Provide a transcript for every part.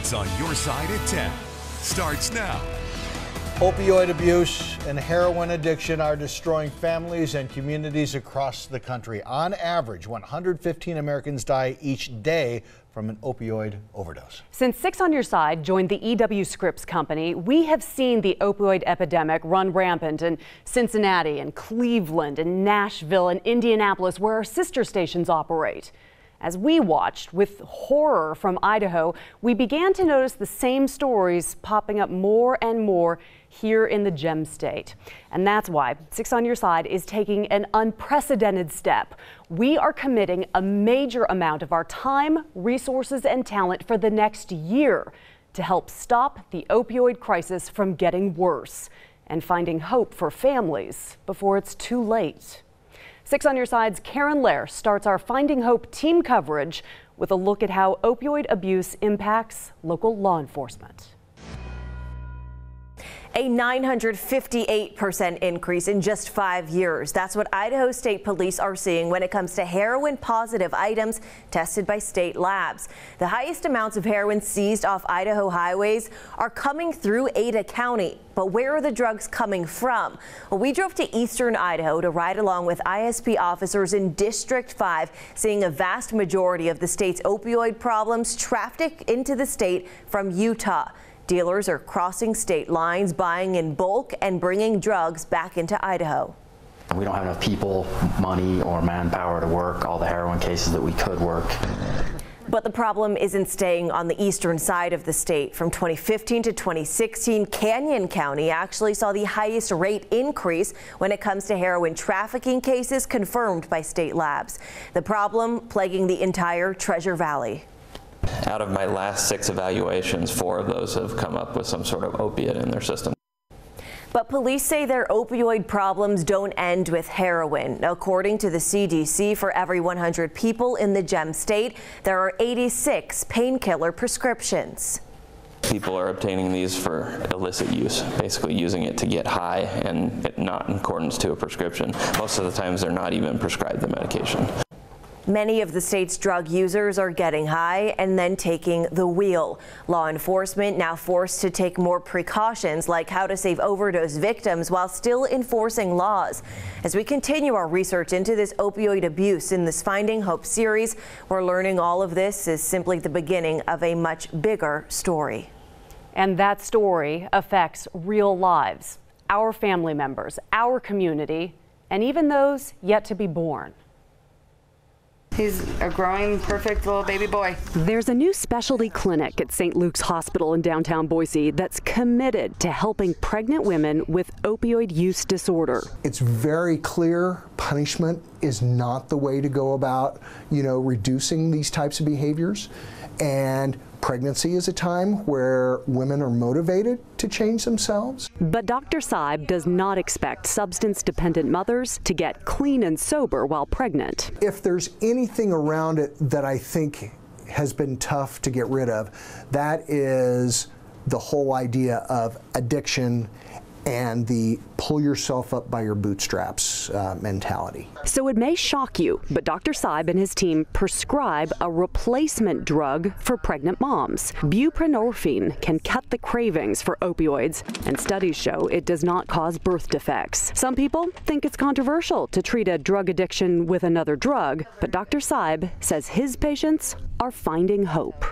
6 on Your Side at 10 starts now. Opioid abuse and heroin addiction are destroying families and communities across the country. On average, 115 Americans die each day from an opioid overdose. Since 6 on Your Side joined the EW Scripps Company, we have seen the opioid epidemic run rampant in Cincinnati and Cleveland and Nashville and Indianapolis, where our sister stations operate. As we watched with horror from Idaho, we began to notice the same stories popping up more and more here in the Gem State. And that's why 6 on Your Side is taking an unprecedented step. We are committing a major amount of our time, resources, and talent for the next year to help stop the opioid crisis from getting worse and finding hope for families before it's too late. 6 on Your Side's Karen Lair starts our Finding Hope team coverage with a look at how opioid abuse impacts local law enforcement. A 958% increase in just 5 years. That's what Idaho State Police are seeing when it comes to heroin-positive items tested by state labs. The highest amounts of heroin seized off Idaho highways are coming through Ada County. But where are the drugs coming from? Well, we drove to eastern Idaho to ride along with ISP officers in District 5, seeing a vast majority of the state's opioid problems traffic into the state from Utah. Dealers are crossing state lines, buying in bulk and bringing drugs back into Idaho. We don't have enough people, money, or manpower to work all the heroin cases that we could work. But the problem isn't staying on the eastern side of the state. From 2015 to 2016, Canyon County actually saw the highest rate increase when it comes to heroin trafficking cases confirmed by state labs. The problem plaguing the entire Treasure Valley. Out of my last 6 evaluations, 4 of those have come up with some sort of opiate in their system. But police say their opioid problems don't end with heroin. According to the CDC, for every 100 people in the Gem State, there are 86 painkiller prescriptions. People are obtaining these for illicit use, basically using it to get high and not in accordance to a prescription. Most of the times they're not even prescribed the medication. Many of the state's drug users are getting high and then taking the wheel. Law enforcement now forced to take more precautions, like how to save overdose victims while still enforcing laws. As we continue our research into this opioid abuse in this Finding Hope series, we're learning all of this is simply the beginning of a much bigger story. And that story affects real lives, our family members, our community, and even those yet to be born. He's a growing, perfect little baby boy. There's a new specialty clinic at St. Luke's Hospital in downtown Boise that's committed to helping pregnant women with opioid use disorder. It's very clear punishment is not the way to go about, reducing these types of behaviors. And pregnancy is a time where women are motivated to change themselves. But Dr. Seib does not expect substance-dependent mothers to get clean and sober while pregnant. If there's anything around it that I think has been tough to get rid of, that is the whole idea of addiction and the pull yourself up by your bootstraps mentality. So it may shock you, but Dr. Seib and his team prescribe a replacement drug for pregnant moms. Buprenorphine can cut the cravings for opioids, and studies show it does not cause birth defects. Some people think it's controversial to treat a drug addiction with another drug, but Dr. Seib says his patients are finding hope.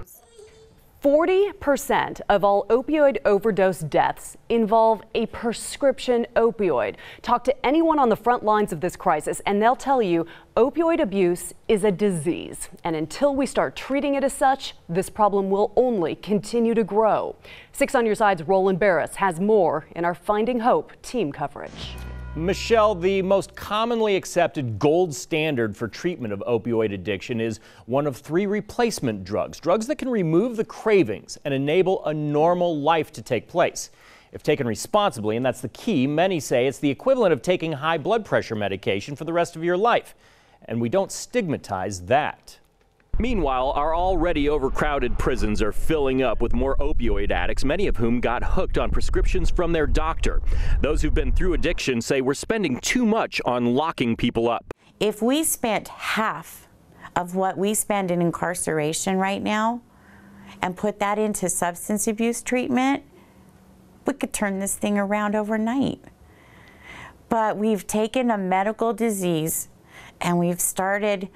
40% of all opioid overdose deaths involve a prescription opioid. Talk to anyone on the front lines of this crisis and they'll tell you opioid abuse is a disease. And until we start treating it as such, this problem will only continue to grow. 6 on Your Side's Roland Barris has more in our Finding Hope team coverage. Michelle, the most commonly accepted gold standard for treatment of opioid addiction is one of 3 replacement drugs that can remove the cravings and enable a normal life to take place. If taken responsibly, and that's the key, many say it's the equivalent of taking high blood pressure medication for the rest of your life. And we don't stigmatize that. Meanwhile, our already overcrowded prisons are filling up with more opioid addicts, many of whom got hooked on prescriptions from their doctor. Those who've been through addiction say we're spending too much on locking people up. If we spent half of what we spend in incarceration right now, and put that into substance abuse treatment, we could turn this thing around overnight. But we've taken a medical disease and we've started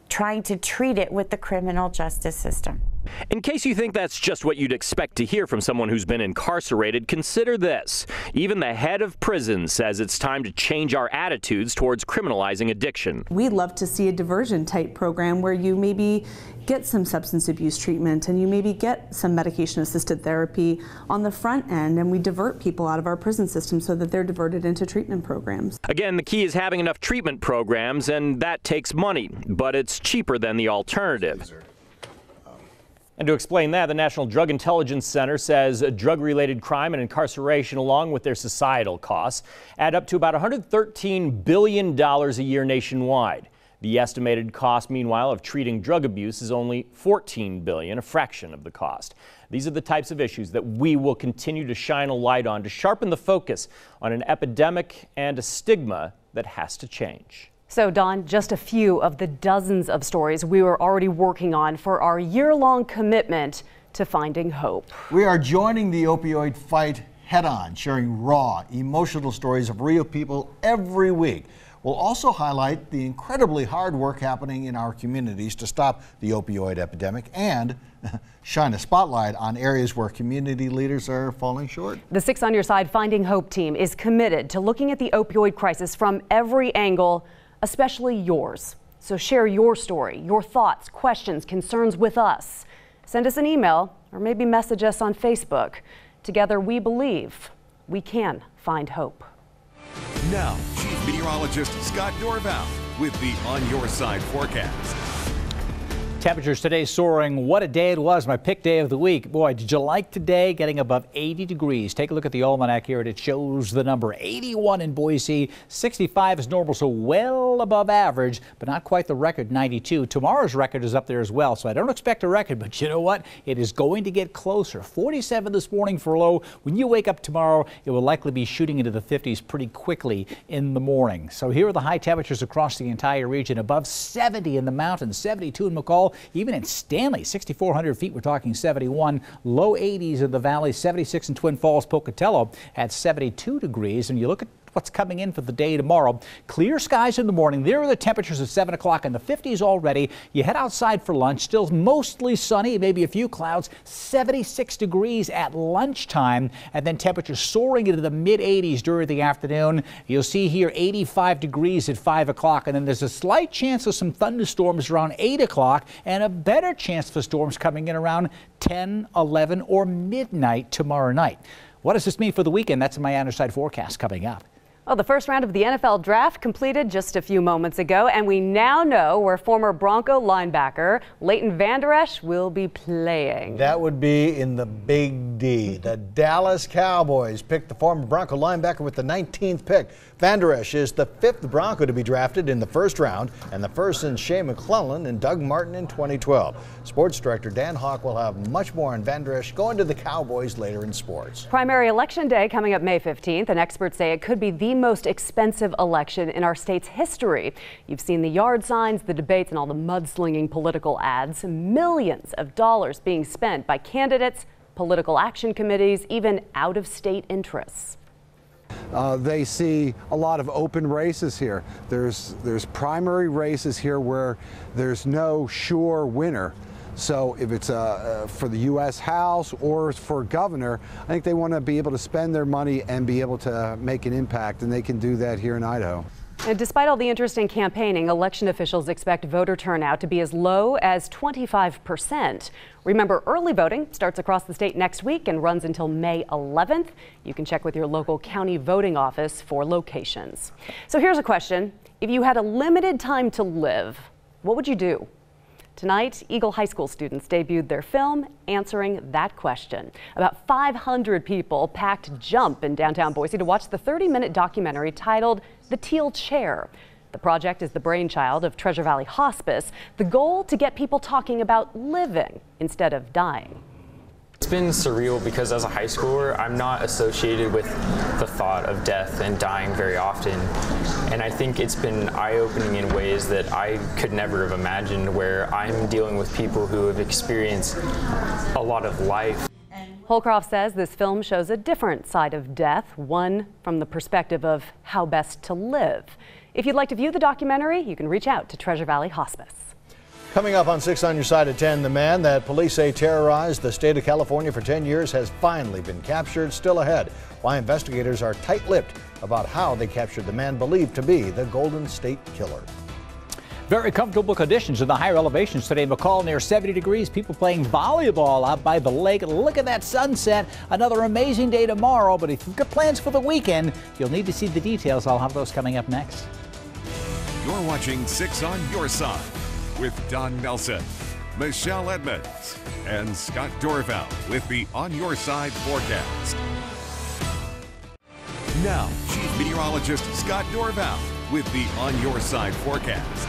trying to treat it with the criminal justice system. In case you think that's just what you'd expect to hear from someone who's been incarcerated, consider this. Even the head of prison says it's time to change our attitudes towards criminalizing addiction. We'd love to see a diversion type program where you maybe get some substance abuse treatment and you maybe get some medication assisted therapy on the front end, and we divert people out of our prison system so that they're diverted into treatment programs. Again, the key is having enough treatment programs, and that takes money, but it's cheaper than the alternative. And to explain that, the National Drug Intelligence Center says drug-related crime and incarceration, along with their societal costs, add up to about $113 billion a year nationwide. The estimated cost, meanwhile, of treating drug abuse is only $14 billion, a fraction of the cost. These are the types of issues that we will continue to shine a light on to sharpen the focus on an epidemic and a stigma that has to change. So, Don, just a few of the dozens of stories we were already working on for our year-long commitment to finding hope. We are joining the opioid fight head-on, sharing raw, emotional stories of real people every week. We'll also highlight the incredibly hard work happening in our communities to stop the opioid epidemic and shine a spotlight on areas where community leaders are falling short. The Six on Your Side Finding Hope team is committed to looking at the opioid crisis from every angle, especially yours. So share your story, your thoughts, questions, concerns with us. Send us an email or maybe message us on Facebook. Together we believe we can find hope. Now, Chief Meteorologist Scott Dorval with the On Your Side forecast. Temperatures today soaring. What a day it was. My pick day of the week. Boy, did you like today? Getting above 80 degrees. Take a look at the almanac here and it shows the number 81 in Boise. 65 is normal, so well above average, but not quite the record 92. Tomorrow's record is up there as well, so I don't expect a record, but you know what? It is going to get closer. 47 this morning for low. When you wake up tomorrow, it will likely be shooting into the 50s pretty quickly in the morning. So here are the high temperatures across the entire region. Above 70 in the mountains, 72 in McCall. Even in Stanley, 6,400 feet, we're talking 71. Low 80s in the valley, 76 in Twin Falls, Pocatello at 72 degrees. And you look at what's coming in for the day tomorrow. Clear skies in the morning. There are the temperatures at 7 o'clock in the 50s already. You head outside for lunch. Still mostly sunny, maybe a few clouds. 76 degrees at lunchtime. And then temperatures soaring into the mid-80s during the afternoon. You'll see here 85 degrees at 5 o'clock. And then there's a slight chance of some thunderstorms around 8 o'clock and a better chance for storms coming in around 10, 11 or midnight tomorrow night. What does this mean for the weekend? That's my On Your Side forecast coming up. Well, the first round of the NFL draft completed just a few moments ago, and we now know where former Bronco linebacker Leighton Vander Esch will be playing. That would be in the Big D. The Dallas Cowboys picked the former Bronco linebacker with the 19th pick. Vander Esch is the 5th Bronco to be drafted in the first round, and the first since Shea McClellan and Doug Martin in 2012. Sports director Dan Hawk will have much more on Vander Esch going to the Cowboys later in sports. Primary election day coming up May 15th, and experts say it could be the most expensive election in our state's history. You've seen the yard signs, the debates, and all the mudslinging political ads. Millions of dollars being spent by candidates, political action committees, even out-of-state interests. They see a lot of open races here. There's primary races here where there's no sure winner. So if it's for the U.S. House or for governor, I think they want to be able to spend their money and be able to make an impact, and they can do that here in Idaho. And despite all the interest in campaigning, election officials expect voter turnout to be as low as 25%. Remember, early voting starts across the state next week and runs until May 11th. You can check with your local county voting office for locations. So here's a question. If you had a limited time to live, what would you do? Tonight, Eagle High School students debuted their film answering that question. About 500 people packed Jump in downtown Boise to watch the 30-minute documentary titled The Teal Chair. The project is the brainchild of Treasure Valley Hospice. The goal, to get people talking about living instead of dying. It's been surreal because as a high schooler, I'm not associated with the thought of death and dying very often. And I think it's been eye-opening in ways that I could never have imagined, where I'm dealing with people who have experienced a lot of life. Holcroft says this film shows a different side of death, one from the perspective of how best to live. If you'd like to view the documentary, you can reach out to Treasure Valley Hospice. Coming up on 6 on Your Side at 10, the man that police say terrorized the state of California for 10 years has finally been captured. Still ahead, why investigators are tight-lipped about how they captured the man believed to be the Golden State Killer. Very comfortable conditions in the higher elevations today. McCall near 70 degrees. People playing volleyball out by the lake. Look at that sunset. Another amazing day tomorrow. But if you've got plans for the weekend, you'll need to see the details. I'll have those coming up next. You're watching 6 on Your Side with Don Nelson, Michelle Edmonds, and Scott Dorval with the On Your Side forecast. Now, Chief Meteorologist Scott Dorval with the On Your Side forecast.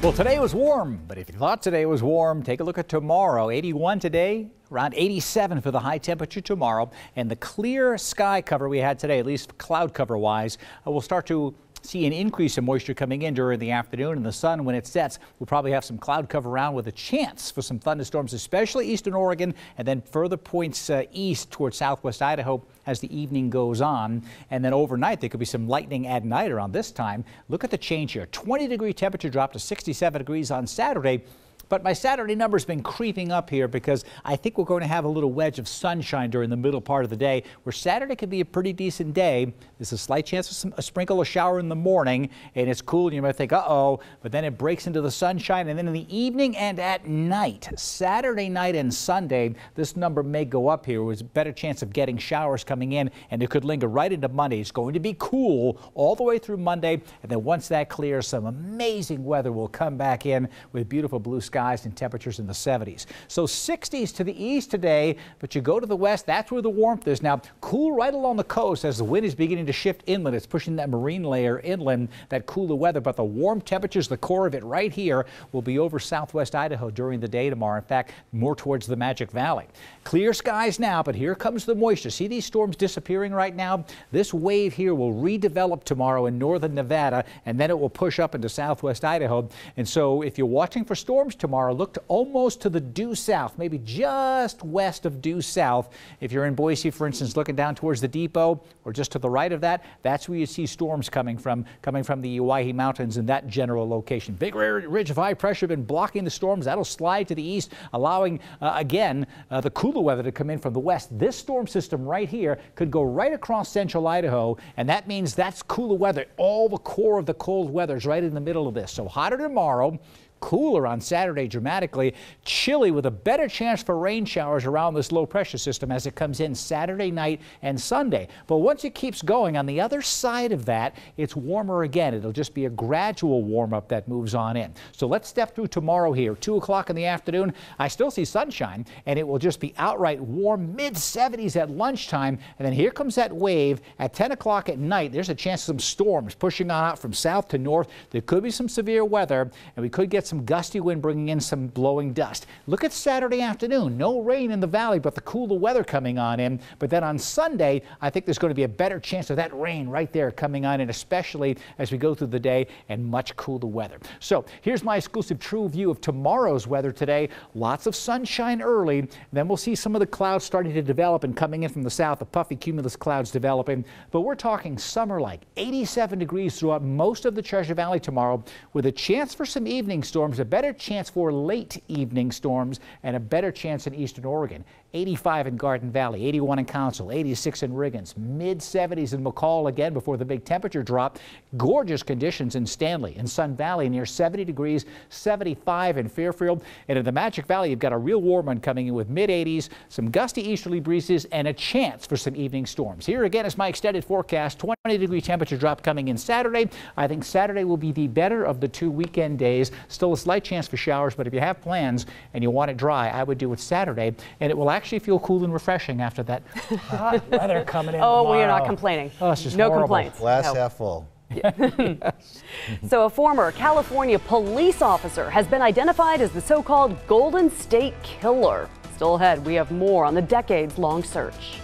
Well, today was warm, but if you thought today was warm, take a look at tomorrow. 81 today, around 87 for the high temperature tomorrow. And the clear sky cover we had today, at least cloud cover wise, we'll start to see an increase in moisture coming in during the afternoon, and the sun, when it sets, will probably have some cloud cover around with a chance for some thunderstorms, especially eastern Oregon, and then further points east towards southwest Idaho as the evening goes on. And then overnight, there could be some lightning at night around this time. Look at the change here. 20-degree temperature drop to 67 degrees on Saturday. But my Saturday number's been creeping up here because I think we're going to have a little wedge of sunshine during the middle part of the day, where Saturday could be a pretty decent day. There's a slight chance of a sprinkle or shower in the morning, and it's cool, and you might think, uh-oh, but then it breaks into the sunshine, and then in the evening and at night, Saturday night and Sunday, this number may go up here. There's a better chance of getting showers coming in, and it could linger right into Monday. It's going to be cool all the way through Monday, and then once that clears, some amazing weather will come back in with beautiful blue skies and temperatures in the 70s. So 60s to the east today, but you go to the west, that's where the warmth is. Now, cool right along the coast as the wind is beginning to shift inland. It's pushing that marine layer inland, that cooler weather, but the warm temperatures, the core of it right here, will be over southwest Idaho during the day tomorrow. In fact, more towards the Magic Valley. Clear skies now, but here comes the moisture. See these storms disappearing right now? This wave here will redevelop tomorrow in northern Nevada, and then it will push up into southwest Idaho. And so if you're watching for storms tomorrow, look almost to the due south, maybe just west of due south. If you're in Boise, for instance, looking down towards the depot or just to the right of that, that's where you see storms coming from the Owyhee Mountains in that general location. Big ridge of high pressure been blocking the storms. That'll slide to the east, allowing, again, the cooler weather to come in from the west. This storm system right here could go right across central Idaho, and that means that's cooler weather. All the core of the cold weather is right in the middle of this. So hotter tomorrow. Cooler on Saturday dramatically, chilly with a better chance for rain showers around this low pressure system as it comes in Saturday night and Sunday. But once it keeps going on the other side of that, it's warmer again. It'll just be a gradual warm up that moves on in. So let's step through tomorrow here, 2 o'clock in the afternoon. I still see sunshine, and it will just be outright warm, mid 70s at lunchtime. And then here comes that wave at 10 o'clock at night. There's a chance of some storms pushing on out from south to north. There could be some severe weather, and we could get some gusty wind bringing in some blowing dust. Look at Saturday afternoon. No rain in the valley, but the cooler weather coming on in. But then on Sunday, I think there's going to be a better chance of that rain right there coming on in, especially as we go through the day, and much cooler weather. So here's my exclusive true view of tomorrow's weather today. Lots of sunshine early. Then we'll see some of the clouds starting to develop and coming in from the south, the puffy cumulus clouds developing. But we're talking summer-like, 87 degrees throughout most of the Treasure Valley tomorrow, with a chance for some evening storms, a better chance for late evening storms, and a better chance in eastern Oregon. 85 in Garden Valley, 81 in Council, 86 in Riggins, mid 70s in McCall again before the big temperature drop. Gorgeous conditions in Stanley and Sun Valley, near 70 degrees, 75 in Fairfield. And in the Magic Valley, you've got a real warm one coming in with mid 80s, some gusty easterly breezes, and a chance for some evening storms. Here again is my extended forecast. 20-degree temperature drop coming in Saturday. I think Saturday will be the better of the 2 weekend days. Still a slight chance for showers, but if you have plans and you want it dry, I would do it Saturday, and it will actually feel cool and refreshing after that hot weather coming in tomorrow. We are not complaining. Oh, it's just no horrible. complaints. Glass half full. Yes. So a former California police officer has been identified as the so-called Golden State Killer. Still Still ahead, we have more on the decades-long search.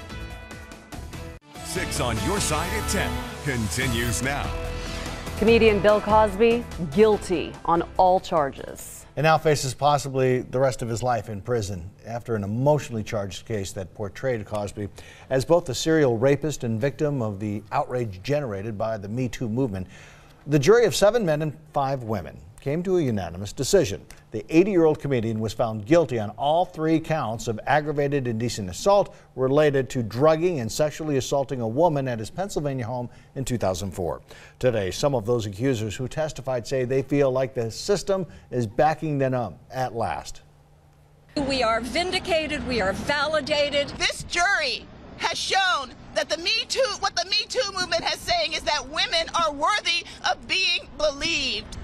6 on Your Side at 10 continues now. Comedian Bill Cosby, guilty on all charges. And now faces possibly the rest of his life in prison after an emotionally charged case that portrayed Cosby as both the serial rapist and victim of the outrage generated by the Me Too movement. The jury of 7 men and 5 women came to a unanimous decision. The 80-year-old comedian was found guilty on all 3 counts of aggravated indecent assault related to drugging and sexually assaulting a woman at his Pennsylvania home in 2004. Today, some of those accusers who testified say they feel like the system is backing them up at last. We are vindicated, we are validated. This jury has shown that what the Me Too movement has saying is that women are worthy of being believed.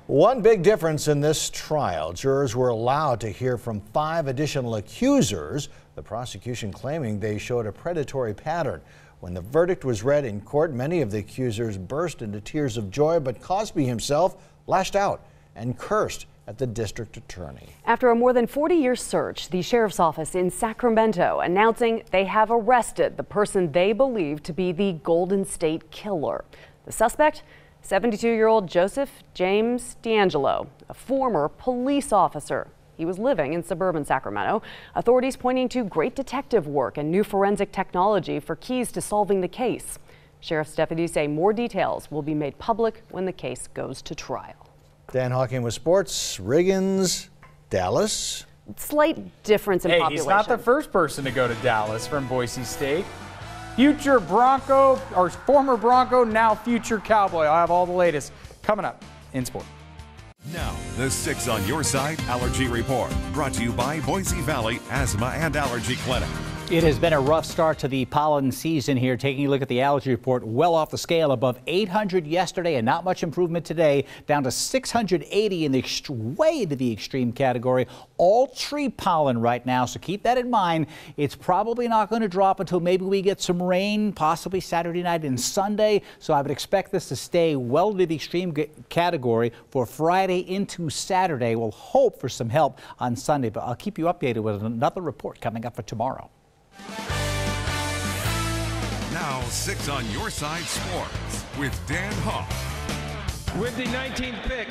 One big difference in this trial, jurors were allowed to hear from 5 additional accusers, the prosecution claiming they showed a predatory pattern. When the verdict was read in court, many of the accusers burst into tears of joy, but Cosby himself lashed out and cursed at the district attorney. After a more than 40-year search, the sheriff's office in Sacramento announcing they have arrested the person they believe to be the Golden State Killer. The suspect? 72-year-old Joseph James D'Angelo, a former police officer. He was living in suburban Sacramento. Authorities pointing to great detective work and new forensic technology for keys to solving the case. Sheriff's deputies say more details will be made public when the case goes to trial. Dan Hawking with sports. Riggins, Dallas. Slight difference in population. He's not the first person to go to Dallas from Boise State. Future Bronco, or former Bronco, now future Cowboy. I'll have all the latest coming up in sport. Now, the 6 on Your Side Allergy Report, brought to you by Boise Valley Asthma and Allergy Clinic. It has been a rough start to the pollen season here. Taking a look at the allergy report, well off the scale, above 800 yesterday and not much improvement today, down to 680 in the way into the extreme category. All tree pollen right now, so keep that in mind. It's probably not going to drop until maybe we get some rain, possibly Saturday night and Sunday. So I would expect this to stay well into the extreme category for Friday into Saturday. We'll hope for some help on Sunday, but I'll keep you updated with another report coming up for tomorrow. Now, 6 on Your Side Sports with Dan Hawk. With the 19th pick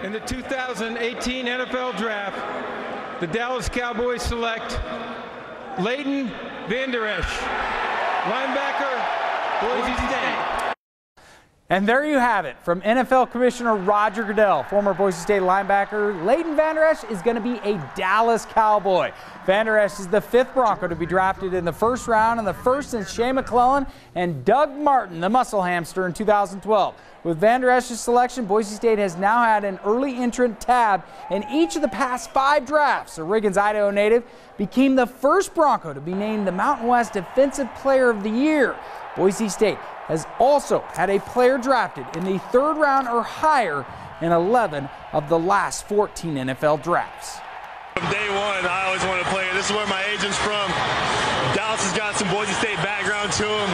in the 2018 NFL Draft, the Dallas Cowboys select Leighton Vander Esch, linebacker, Boise State. And there you have it. From NFL Commissioner Roger Goodell, former Boise State linebacker Leighton Vander Esch is going to be a Dallas Cowboy. Vander Esch is the 5th Bronco to be drafted in the 1st round, and the first since Shea McClellan and Doug Martin, the muscle hamster, in 2012. With Vander Esch's selection, Boise State has now had an early entrant tab in each of the past 5 drafts. The Riggins, Idaho native, became the first Bronco to be named the Mountain West Defensive Player of the Year. Boise State has also had a player drafted in the 3rd round or higher in 11 of the last 14 NFL drafts. From day one, I always wanted to play here. This is where my agent's from. Dallas has got some Boise State background to him.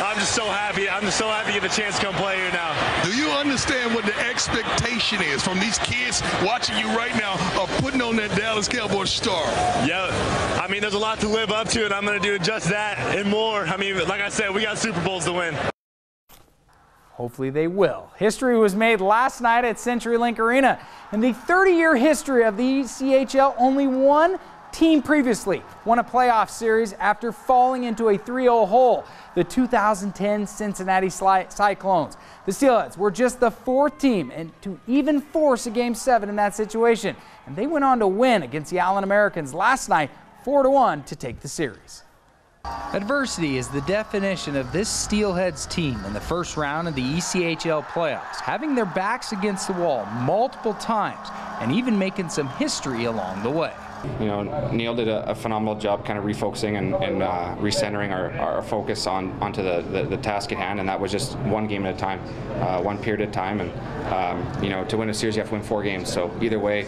I'm just so happy. I'm just so happy to get a chance to come play here now. Do you understand what the expectation is from these kids watching you right now of putting on that Dallas Cowboys star? Yeah, I mean, there's a lot to live up to, and I'm going to do just that and more. I mean, like I said, we got Super Bowls to win. Hopefully they will. History was made last night at CenturyLink Arena. In the 30-year history of the ECHL, only one team previously won a playoff series after falling into a 3-0 hole, the 2010 Cincinnati Cyclones. The Steelheads were just the 4th team to even force a Game 7 in that situation, and they went on to win against the Allen Americans last night 4-1 to take the series. Adversity is the definition of this Steelheads team in the 1st round of the ECHL playoffs, having their backs against the wall multiple times and even making some history along the way. You know, Neil did a phenomenal job kind of refocusing and recentering our focus onto the task at hand, and that was just one game at a time, one period at a time. And, you know, to win a series, you have to win 4 games. So either way,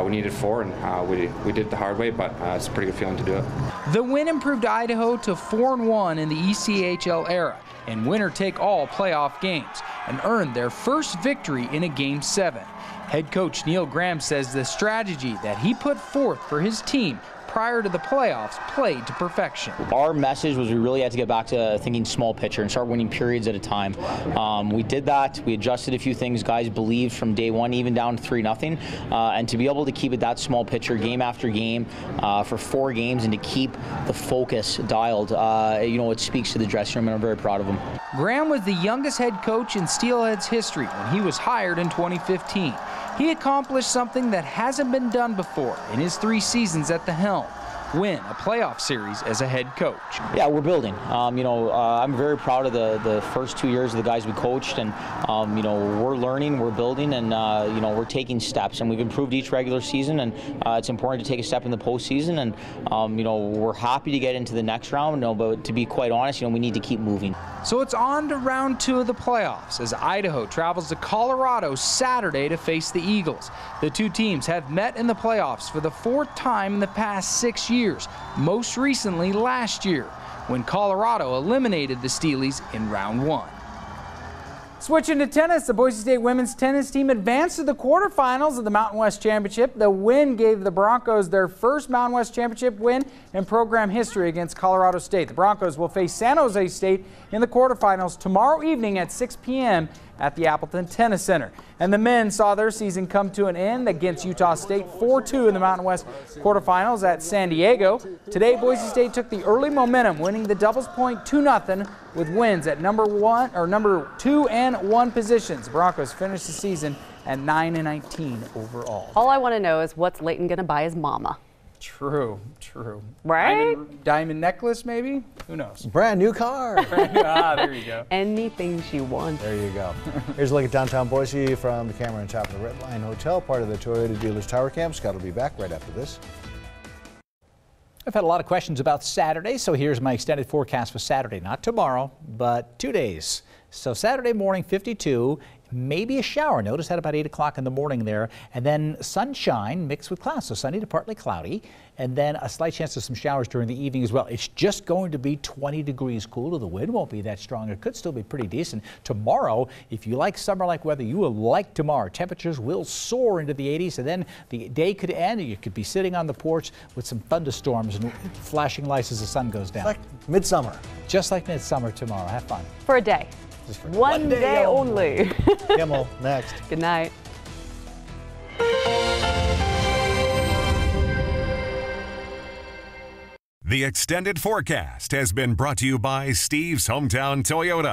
we needed 4, and we did it the hard way, but it's a pretty good feeling to do it. The win improved Idaho to 4-1 in the ECHL era. in winner-take-all playoff games and earned their first victory in a Game 7. Head coach Neil Graham says the strategy that he put forth for his team prior to the playoffs played to perfection. Our message was we really had to get back to thinking small picture and start winning periods at a time. We did that. We adjusted a few things. Guys believed from day one, even down to 3-0. And to be able to keep it that small picture game after game for 4 games and to keep the focus dialed, it speaks to the dressing room, and I'm very proud of him. Graham was the youngest head coach in Steelheads history when he was hired in 2015. He accomplished something that hasn't been done before in his 3 seasons at the helm: win a playoff series as a head coach. Yeah, we're building. I'm very proud of the first 2 years of the guys we coached, and we're learning, we're building, and we're taking steps, and we've improved each regular season, and it's important to take a step in the postseason, and we're happy to get into the next round, but to be quite honest, we need to keep moving. So it's on to round 2 of the playoffs as Idaho travels to Colorado Saturday to face the Eagles. The 2 teams have met in the playoffs for the 4th time in the past 6 years, most recently last year, when Colorado eliminated the Steelies in round 1. Switching to tennis, the Boise State women's tennis team advanced to the quarterfinals of the Mountain West Championship. The win gave the Broncos their first Mountain West Championship win in program history against Colorado State. The Broncos will face San Jose State in the quarterfinals tomorrow evening at 6 p.m. at the Appleton Tennis Center. And the men saw their season come to an end against Utah State 4-2 in the Mountain West quarterfinals at San Diego. Today, Boise State took the early momentum, winning the doubles point 2-0 with wins at number 2 and 1 positions. Broncos finished the season at 9-19 overall. All I want to know is what's Leighton going to buy his mama? True. Right? Diamond necklace, maybe? Who knows? Brand new car. There you go. Anything she wants. There you go. Here's a look at downtown Boise from the camera on top of the Red Line Hotel, part of the Toyota Dealers Tower Camp. Scott will be back right after this. I've had a lot of questions about Saturday, so here's my extended forecast for Saturday. Not tomorrow, but 2 days. So Saturday morning, 52, maybe a shower. Notice that about 8 o'clock in the morning there. And then sunshine mixed with clouds, so sunny to partly cloudy. And then a slight chance of some showers during the evening as well. It's just going to be 20 degrees cooler. The wind won't be that strong. It could still be pretty decent. Tomorrow, if you like summer-like weather, you will like tomorrow. Temperatures will soar into the 80s, and then the day could end, and you could be sitting on the porch with some thunderstorms and flashing lights as the sun goes down. Like midsummer. Just like midsummer tomorrow. Have fun. For a day. Just for One day only. Kimmel, next. Good night. The extended forecast has been brought to you by Steve's Hometown Toyota.